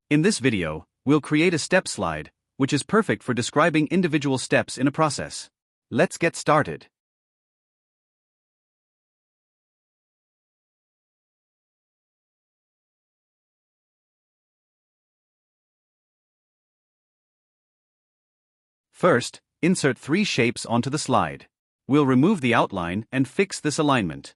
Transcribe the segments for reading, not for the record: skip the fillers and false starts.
In this video, we'll create a step slide, which is perfect for describing individual steps in a process. Let's get started. First, insert 3 shapes onto the slide. We'll remove the outline and fix this alignment.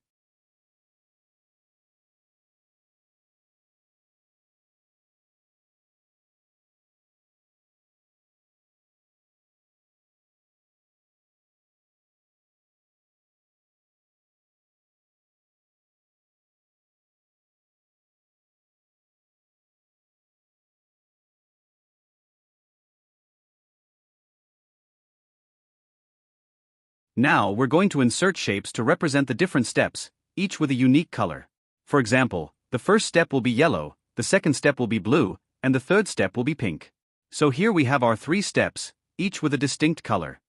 Now we're going to insert shapes to represent the different steps, each with a unique color. For example, the first step will be yellow, the second step will be blue, and the third step will be pink. So here we have our 3 steps, each with a distinct color.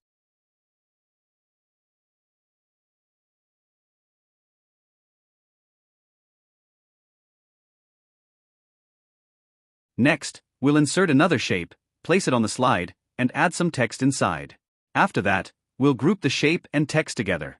Next, we'll insert another shape, place it on the slide, and add some text inside. After that, we'll group the shape and text together.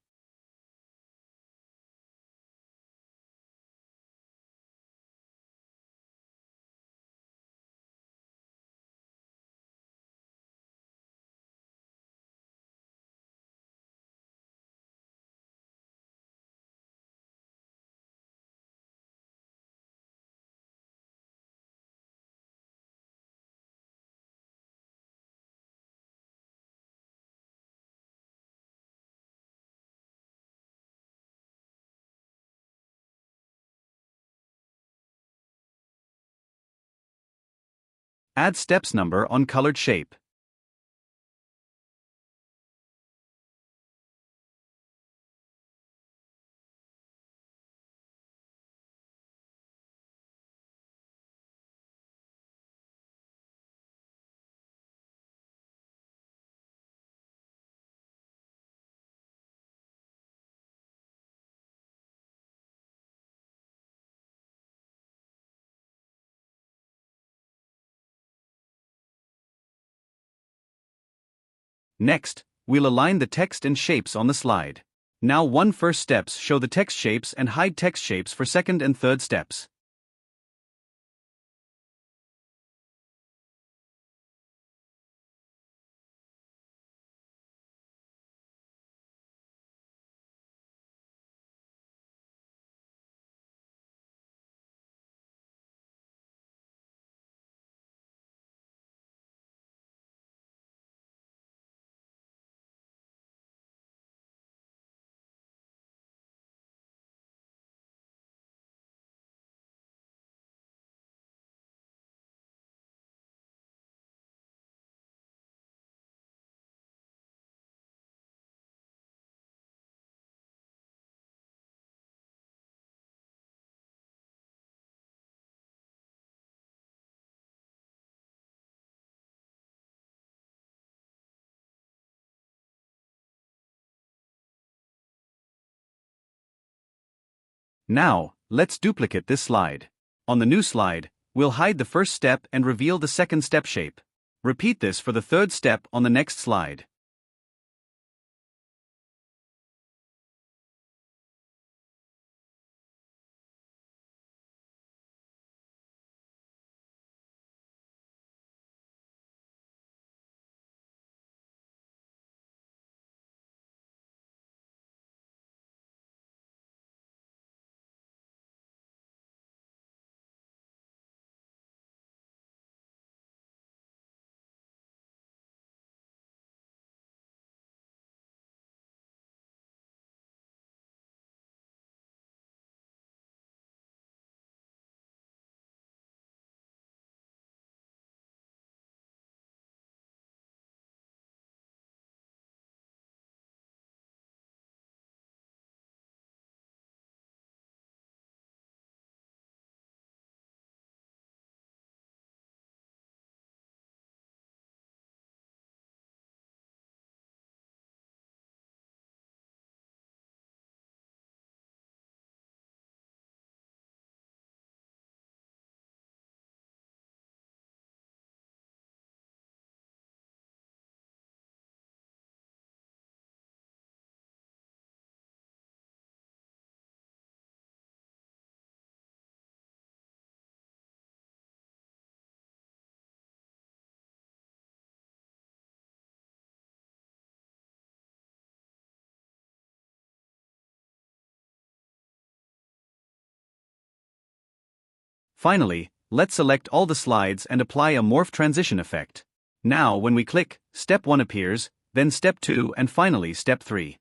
Add steps number on colored shape. Next, we'll align the text and shapes on the slide. Now first steps show the text shapes and hide text shapes for second and third steps. Now, let's duplicate this slide. On the new slide, we'll hide the first step and reveal the second step shape. Repeat this for the third step on the next slide. Finally, let's select all the slides and apply a morph transition effect. Now when we click, step 1 appears, then step 2 and finally step 3.